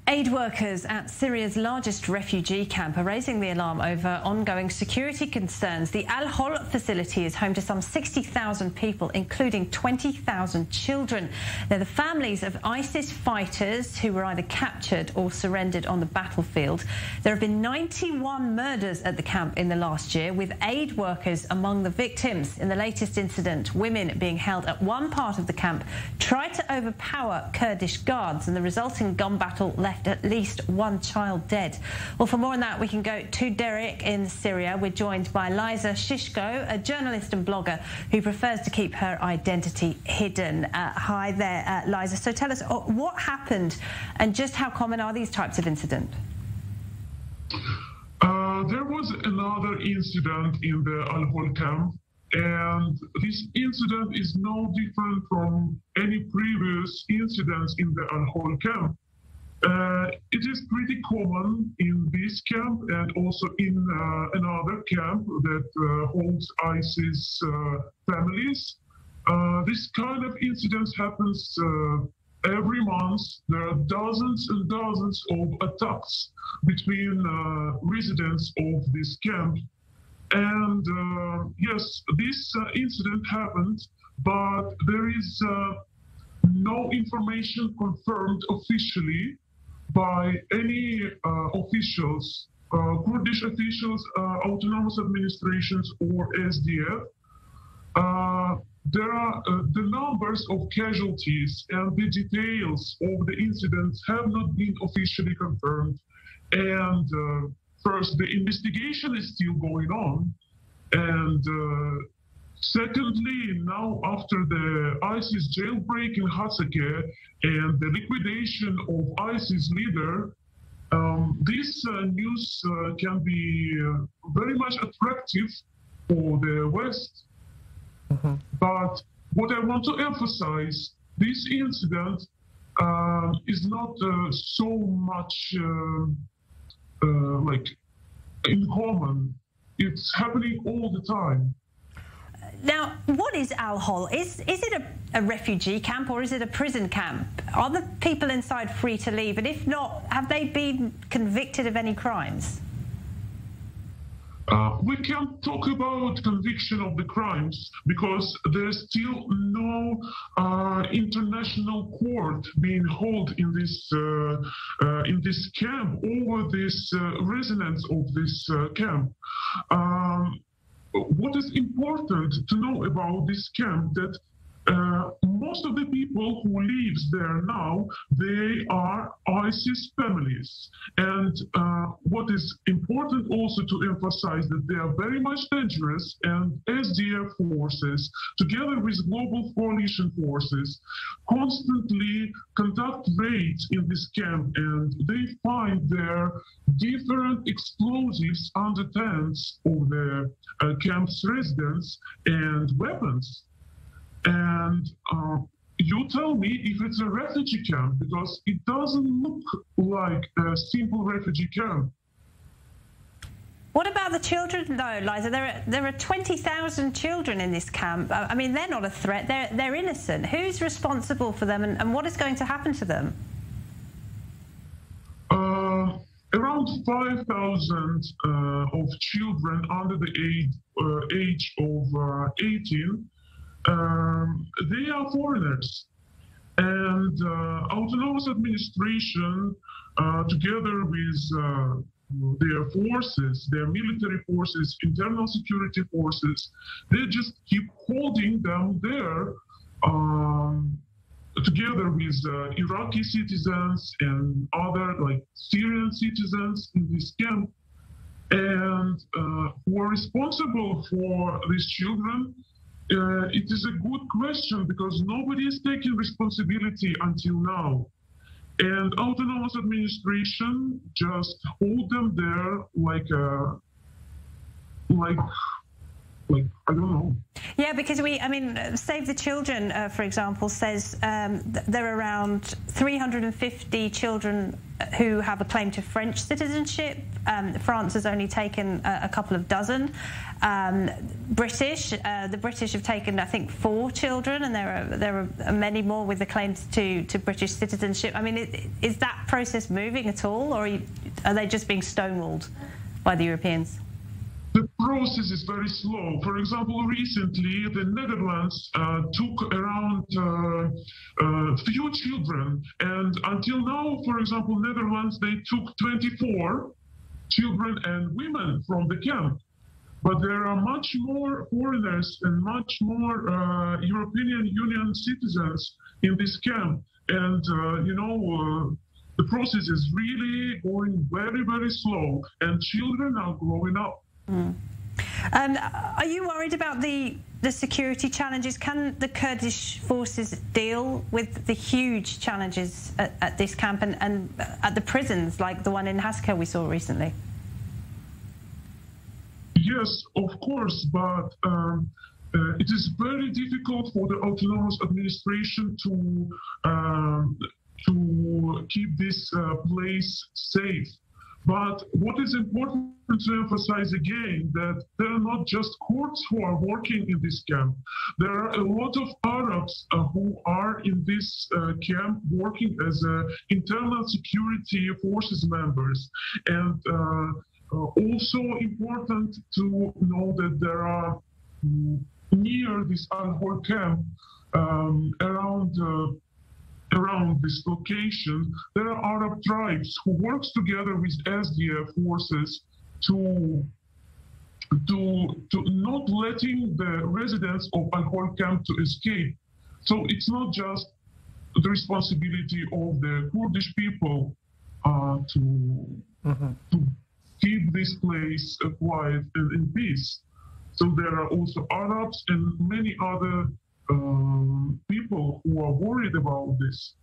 Aid workers at Syria's largest refugee camp are raising the alarm over ongoing security concerns. The Al-Hol facility is home to some 60,000 people, including 20,000 children. They're the families of ISIS fighters who were either captured or surrendered on the battlefield. There have been 91 murders at the camp in the last year, with aid workers among the victims. In the latest incident, women being held at one part of the camp tried to overpower Kurdish guards, and the resulting gun battle left at least one child dead. Well, for more on that, we can go to Derek in Syria. We're joined by Liza Shishko, a journalist and blogger who prefers to keep her identity hidden. Hi there, Liza. So tell us what happened and just how common are these types of incidents? There was another incident in the Al-Hol camp, and this incident is no different from any previous incidents in the Al-Hol camp. It is pretty common in this camp and also in another camp that holds ISIS families. This kind of incidents happens every month. There are dozens and dozens of attacks between residents of this camp. And yes, this incident happened, but there is no information confirmed officially by any officials, Kurdish officials, autonomous administrations, or SDF. There are the numbers of casualties and the details of the incidents have not been officially confirmed. And first, the investigation is still going on. And secondly, now after the ISIS jailbreak in Hasakeh and the liquidation of ISIS leader, this news can be very much attractive for the West. But what I want to emphasize, this incident is not so much like in common. It's happening all the time. Now, what is Al-Hol? Is it a refugee camp or is it a prison camp? Are the people inside free to leave? And if not, have they been convicted of any crimes? We can't talk about conviction of the crimes because there's still no international court being held in this camp over this residents of this camp. What is important to know about this camp that most of the people who live there now, they are ISIS families. And what is important also to emphasize that they are very much dangerous, and SDF forces, together with global coalition forces, constantly conduct raids in this camp, and they find there different explosives under tents of the camp's residents and weapons. And you tell me if it's a refugee camp, because it doesn't look like a simple refugee camp. What about the children, though, Liza? There are 20,000 children in this camp. I mean, they're not a threat. They're innocent. Who's responsible for them, and what is going to happen to them? Around 5,000 of children under the age of 18. They are foreigners, and autonomous administration, together with their forces, their military forces, internal security forces, they just keep holding them there, together with Iraqi citizens and other like Syrian citizens in this camp, and who are responsible for these children. It is a good question because nobody is taking responsibility until now. And autonomous administration just hold them there like Like, I don't know. Yeah, because Save the Children, for example, says there are around 350 children who have a claim to French citizenship. France has only taken a couple of dozen. The British have taken, I think, 4 children, and there are many more with the claims to British citizenship. I mean, is that process moving at all, or are they just being stonewalled by the Europeans? The process is very slow. For example, recently the Netherlands took around few children, and until now, for example, Netherlands, they took 24 children and women from the camp. But there are much more foreigners and much more European Union citizens in this camp, and the process is really going very, very slow, and children are growing up. Are you worried about the security challenges? Can the Kurdish forces deal with the huge challenges at this camp and at the prisons, like the one in Haskell we saw recently? Yes, of course, but it is very difficult for the autonomous administration to keep this place safe. But what is important to emphasize again, that there are not just Kurds who are working in this camp. There are a lot of Arabs who are in this camp working as internal security forces members. And also important to know that there are near this Al-Hol camp, around this location, there are Arab tribes who works together with SDF forces to not letting the residents of Al-Hol camp to escape. So it's not just the responsibility of the Kurdish people to keep this place quiet and in peace. So there are also Arabs and many other people who are worried about this.